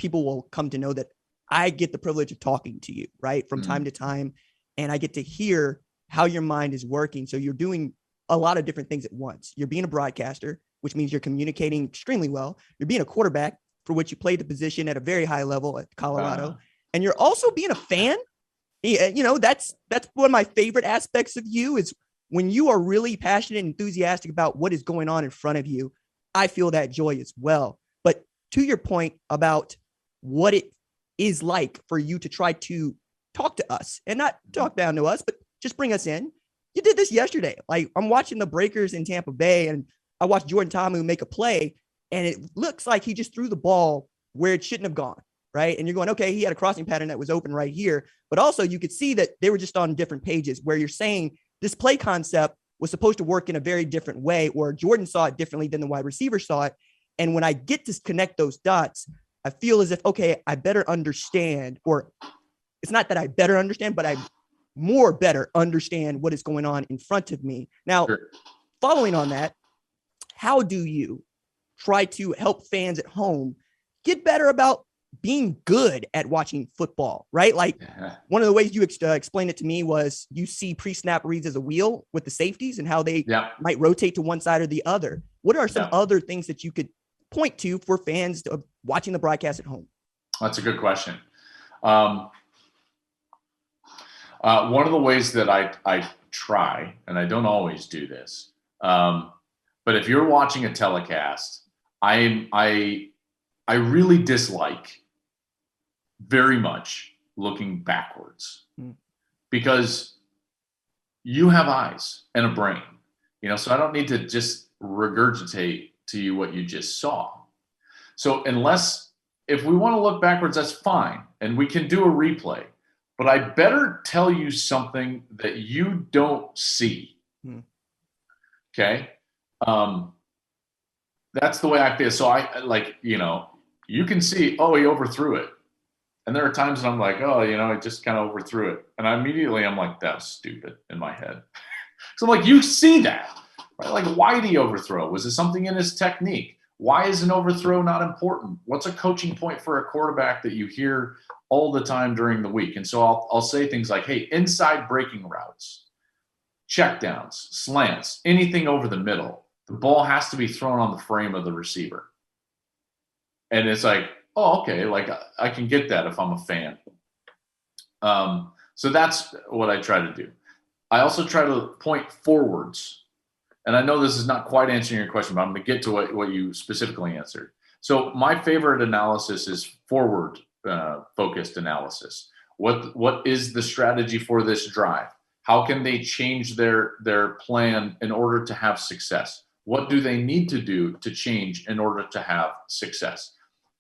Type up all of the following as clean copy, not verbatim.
people will come to know that I get the privilege of talking to you, right, from time to time, and I get to hear how your mind is working. So you're doing a lot of different things at once. You're being a broadcaster, which means you're communicating extremely well. You're being a quarterback, for which you played the position at a very high level at Colorado. And you're also being a fan. You know, that's one of my favorite aspects of you is when you are really passionate and enthusiastic about what is going on in front of you. I feel that joy as well. But to your point about what it is like for you to try to talk to us and not talk down to us, but just bring us in. You did this yesterday. Like, I'm watching the Breakers in Tampa Bay, and I watched Jordan Ta'amu make a play, and it looks like he just threw the ball where it shouldn't have gone, right? And you're going, okay, he had a crossing pattern that was open right here. But also you could see that they were just on different pages where you're saying this play concept was supposed to work in a very different way, or Jordan saw it differently than the wide receiver saw it. And when I get to connect those dots, I feel as if, okay, I better understand, or it's not that I better understand, but I more better understand what is going on in front of me. Now, following on that, how do you try to help fans at home get better about being good at watching football, right? Like one of the ways you explained it to me was you see pre-snap reads as a wheel with the safeties and how they might rotate to one side or the other. What are some other things that you could point to for fans watching the broadcast at home? That's a good question. One of the ways that I try, and I don't always do this, but if you're watching a telecast, I really dislike very much looking backwards because you have eyes and a brain, you know, so I don't need to just regurgitate to you what you just saw. So if we want to look backwards, that's fine. And we can do a replay, but I better tell you something that you don't see. Okay. That's the way I feel. So I like, you know, you can see, oh, he overthrew it. And there are times that I'm like, oh, you know, I just kind of overthrew it. And I'm like, that's stupid in my head. So I'm like, you see that, right? Like, why did he overthrow? Was it something in his technique? Why is an overthrow not important? What's a coaching point for a quarterback that you hear all the time during the week? And so I'll say things like, hey, inside breaking routes, checkdowns, slants, anything over the middle, the ball has to be thrown on the frame of the receiver. And it's like, oh, okay, like I can get that if I'm a fan. So that's what I try to do. I also try to point forwards. And I know this is not quite answering your question, but I'm going to get to what you specifically answered. So my favorite analysis is forward focused analysis. What is the strategy for this drive? How can they change their plan in order to have success? What do they need to do to change in order to have success?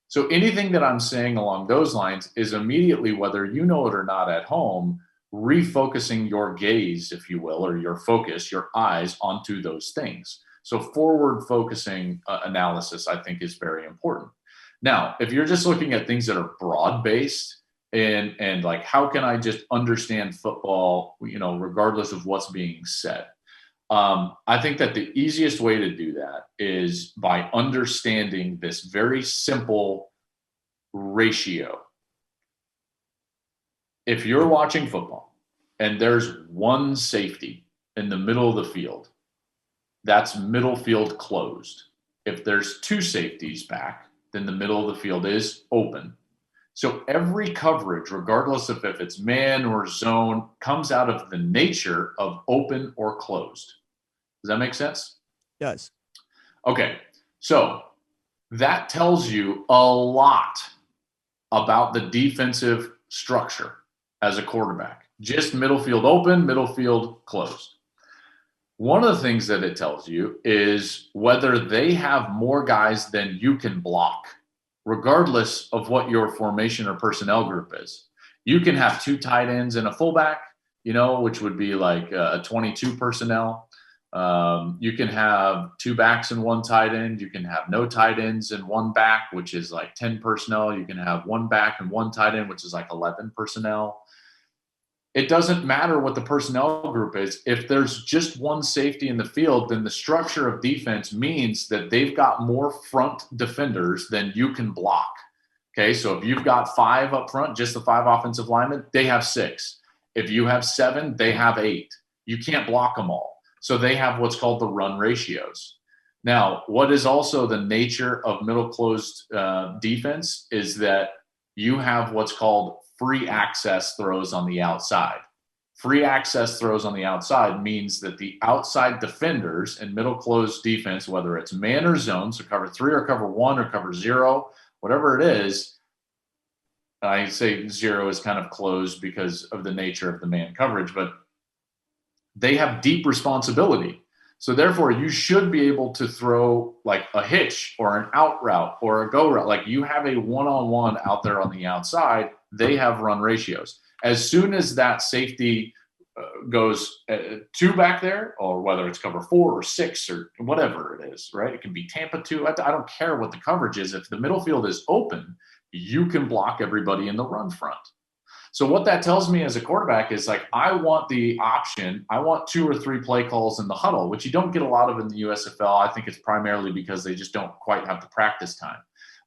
So anything that I'm saying along those lines is immediately, whether you know it or not at home, refocusing your gaze, if you will, or your focus, your eyes onto those things. So forward focusing analysis, I think, is very important. Now, if you're just looking at things that are broad based and like, how can I just understand football, you know, regardless of what's being said? I think that the easiest way to do that is by understanding this very simple ratio. If you're watching football and there's one safety in the middle of the field, that's middle field closed. If there's two safeties back, then the middle of the field is open. So every coverage, regardless of if it's man or zone, comes out of the nature of open or closed. Does that make sense? It does. Okay. So that tells you a lot about the defensive structure as a quarterback. Just middle field open, middle field closed. One of the things that it tells you is whether they have more guys than you can block, regardless of what your formation or personnel group is. You can have two tight ends and a fullback, you know, which would be like a 22 personnel. You can have two backs and one tight end. You can have no tight ends and one back, which is like 10 personnel. You can have one back and one tight end, which is like 11 personnel. It doesn't matter what the personnel group is. If there's just one safety in the field, then the structure of defense means that they've got more front defenders than you can block. Okay, so if you've got 5 up front, just the 5 offensive linemen, they have 6. If you have 7, they have 8. You can't block them all. So they have what's called the run ratios. Now, what is also the nature of middle closed defense is that you have what's called free access throws on the outside. Free access throws on the outside means that the outside defenders in middle closed defense, whether it's man or zone, so cover 3 or cover 1 or cover 0, whatever it is, I say 0 is kind of closed because of the nature of the man coverage, but they have deep responsibility. So therefore, you should be able to throw like a hitch or an out route or a go route. Like you have a one-on-one out there on the outside, they have run ratios. As soon as that safety goes 2 back there, or whether it's cover 4 or 6 or whatever it is, right? It can be Tampa 2. I don't care what the coverage is. If the middle field is open, you can block everybody in the run front. So what that tells me as a quarterback is like, I want the option. I want 2 or 3 play calls in the huddle, which you don't get a lot of in the USFL. I think it's primarily because they just don't quite have the practice time.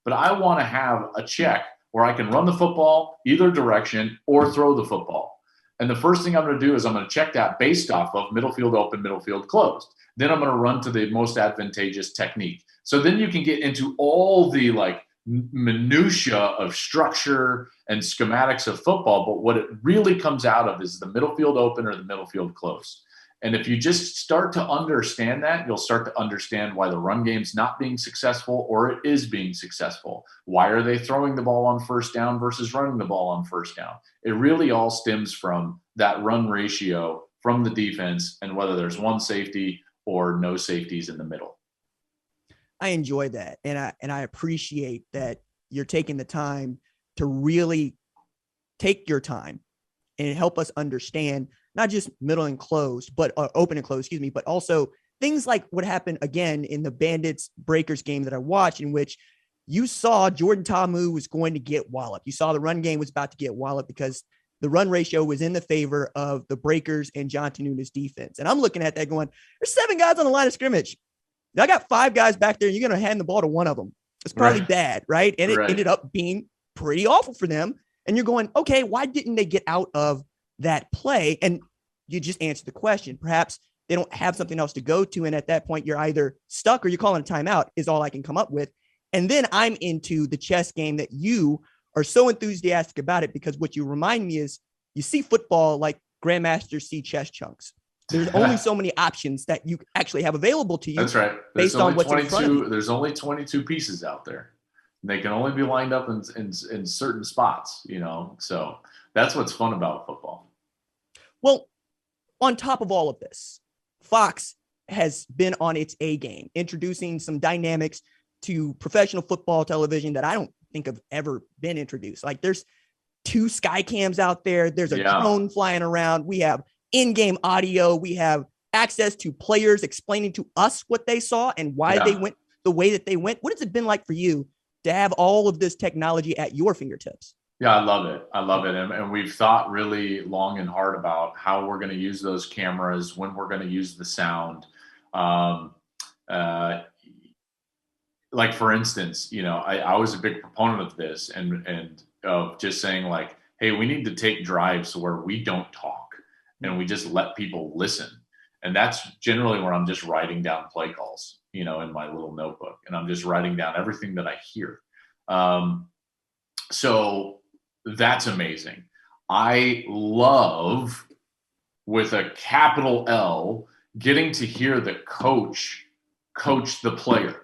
But I want to have a check where I can run the football either direction or throw the football. And the first thing I'm going to do is I'm going to check that based off of middle field open, middle field closed. Then I'm going to run to the most advantageous technique. So then you can get into all the like minutia of structure and schematics of football, but what it really comes out of is the middle field open or the middle field close. And if you just start to understand that, you'll start to understand why the run game's not being successful or it is being successful. Why are they throwing the ball on first down versus running the ball on first down? It really all stems from that run ratio from the defense and whether there's one safety or no safeties in the middle. I enjoy that. And I appreciate that you're taking the time to really take your time and help us understand not just middle and closed, but open and closed, but also things like what happened again in the Bandits Breakers game that I watched, in which you saw Jordan Ta'amu was going to get walloped. You saw the run game was about to get walloped because the run ratio was in the favor of the Breakers and John Tenuna's defense. And I'm looking at that going, there's 7 guys on the line of scrimmage. I got 5 guys back there. You're going to hand the ball to one of them. It's probably bad, right? And it ended up being pretty awful for them. And you're going, okay, why didn't they get out of that play? And you just answered the question. Perhaps they don't have something else to go to. And at that point, you're either stuck or you're calling a timeout is all I can come up with. And then I'm into the chess game that you are so enthusiastic about it, because what you remind me is you see football like grandmasters see chess chunks. There's only so many options that you actually have available to you. That's right. Based on what's in front of you. There's only 22 pieces out there. They can only be lined up in certain spots, So that's what's fun about football. Well, on top of all of this, Fox has been on its A game, introducing some dynamics to professional football television that I don't think have ever been introduced. Like there's 2 sky cams out there. There's a drone flying around. We have in-game audio. We have access to players explaining to us what they saw and why they went the way that they went. What has it been like for you to have all of this technology at your fingertips? Yeah, I love it. And we've thought really long and hard about how we're going to use those cameras, when we're going to use the sound. Like for instance, I was a big proponent of this and of just saying like, hey, we need to take drives where we don't talk and we just let people listen. And that's generally where I'm just writing down play calls, in my little notebook, and I'm just writing down everything that I hear. So that's amazing. I love, with a capital L, getting to hear the coach the player.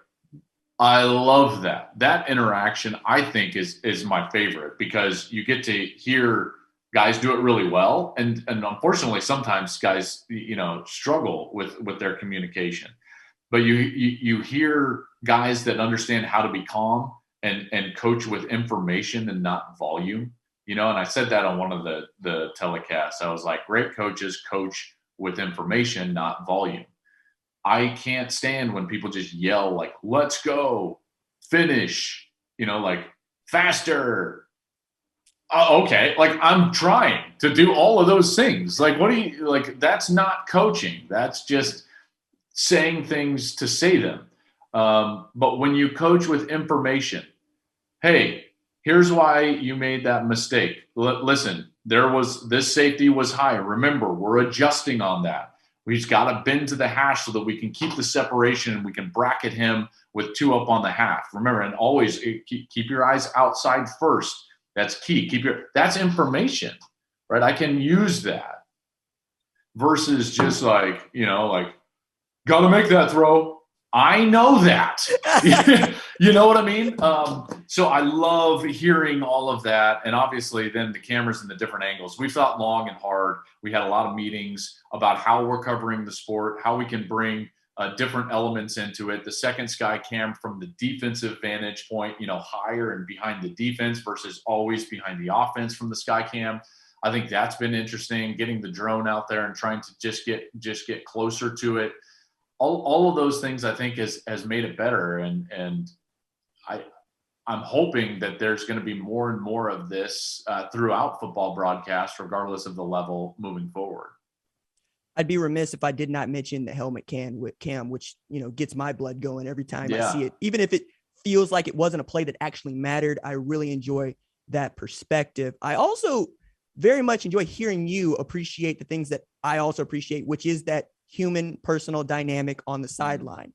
I love that. That interaction, I think, is my favorite, because you get to hear guys do it really well. And unfortunately, sometimes guys, struggle with their communication. But you hear guys that understand how to be calm and coach with information and not volume. And I said that on one of the telecasts. I was like, great coaches coach with information, not volume. I can't stand when people just yell like, let's go, finish, like faster. Okay. Like I'm trying to do all of those things. Like, that's not coaching. That's just saying things to say them. But when you coach with information, hey, here's why you made that mistake. Listen, this safety was high. Remember, we're adjusting on that. We've got to bend to the hash so that we can keep the separation and we can bracket him with 2 up on the half. Remember, and always keep your eyes outside first. That's key. That's information, right? I can use that versus just got to make that throw. I know that. You know what I mean? So I love hearing all of that. And obviously then the cameras and the different angles. We thought long and hard. We had a lot of meetings about how we're covering the sport, how we can bring different elements into it. The second sky cam from the defensive vantage point, higher and behind the defense versus always behind the offense from the sky cam. I think that's been interesting, getting the drone out there and trying to just get closer to it. All of those things I think has made it better. And I'm hoping that there's going to be more and more of this throughout football broadcasts, regardless of the level moving forward. I'd be remiss if I did not mention the helmet cam, which, gets my blood going every time I see it. Even if it feels like it wasn't a play that actually mattered, I really enjoy that perspective. I also very much enjoy hearing you appreciate the things that I also appreciate, which is that human personal dynamic on the sideline.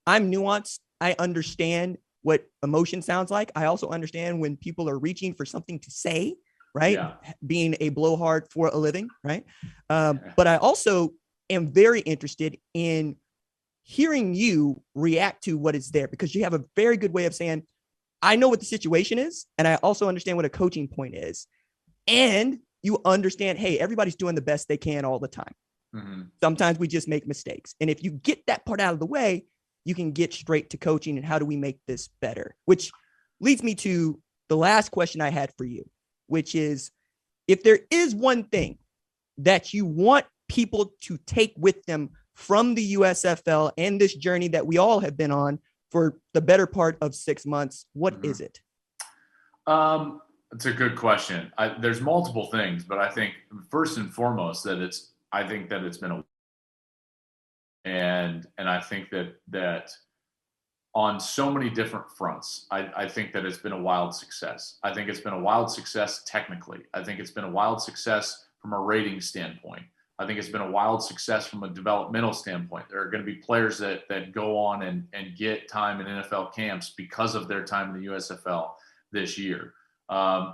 I'm nuanced. I understand what emotion sounds like. I also understand when people are reaching for something to say, right? Yeah. Being a blowhard for a living, right? But I also am very interested in hearing you react to what is there, because you have a very good way of saying, I know what the situation is, and I also understand what a coaching point is. And you understand, hey, everybody's doing the best they can all the time. Mm-hmm. Sometimes we just make mistakes. And if you get that part out of the way, you can get straight to coaching and how do we make this better? Which leads me to the last question I had for you, which is, if there is one thing that you want people to take with them from the USFL and this journey that we all have been on for the better part of 6 months, what is it? It's a good question. There's multiple things, but I think first and foremost I think that it's been and I think that on so many different fronts, I think that it's been a wild success. I think it's been a wild success technically. I think it's been a wild success from a rating standpoint. I think it's been a wild success from a developmental standpoint. There are going to be players that go on and get time in NFL camps because of their time in the USFL this year.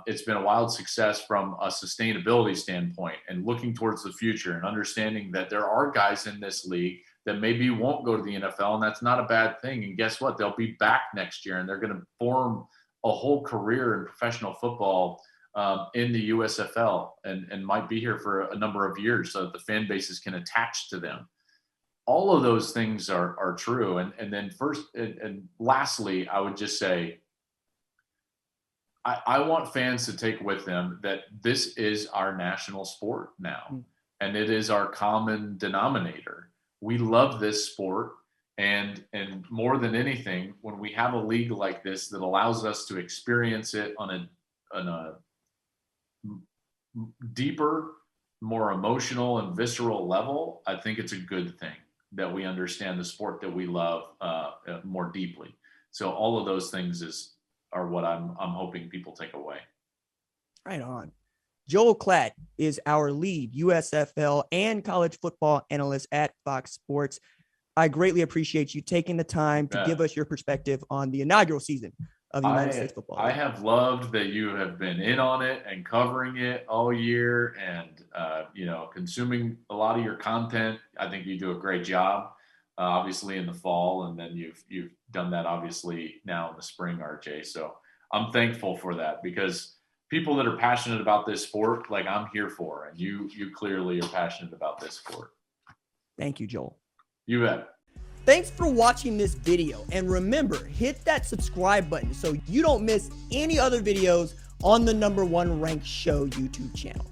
It's been a wild success from a sustainability standpoint and looking towards the future and understanding that there are guys in this league that maybe won't go to the NFL, and that's not a bad thing. And guess what? They'll be back next year and they're going to form a whole career in professional football in the USFL and might be here for a number of years so that the fan bases can attach to them. All of those things are true. And then first and lastly, I would just say, I want fans to take with them that this is our national sport now, and it is our common denominator. We love this sport, and more than anything, when we have a league like this that allows us to experience it on a deeper, more emotional and visceral level, I think it's a good thing that we understand the sport that we love more deeply. So all of those things are what I'm hoping people take away. Right on. Joel Klatt is our lead USFL and college football analyst at Fox Sports. I greatly appreciate you taking the time to give us your perspective on the inaugural season of the United States Football League. I have loved that you have been in on it and covering it all year and, consuming a lot of your content. I think you do a great job, obviously in the fall, and then you've done that obviously now in the spring, RJ. So I'm thankful for that, because people that are passionate about this sport, like I'm here for, and you clearly are passionate about this sport. Thank you, Joel. You bet. Thanks for watching this video, and remember, hit that subscribe button so you don't miss any other videos on the #1 ranked show YouTube channel.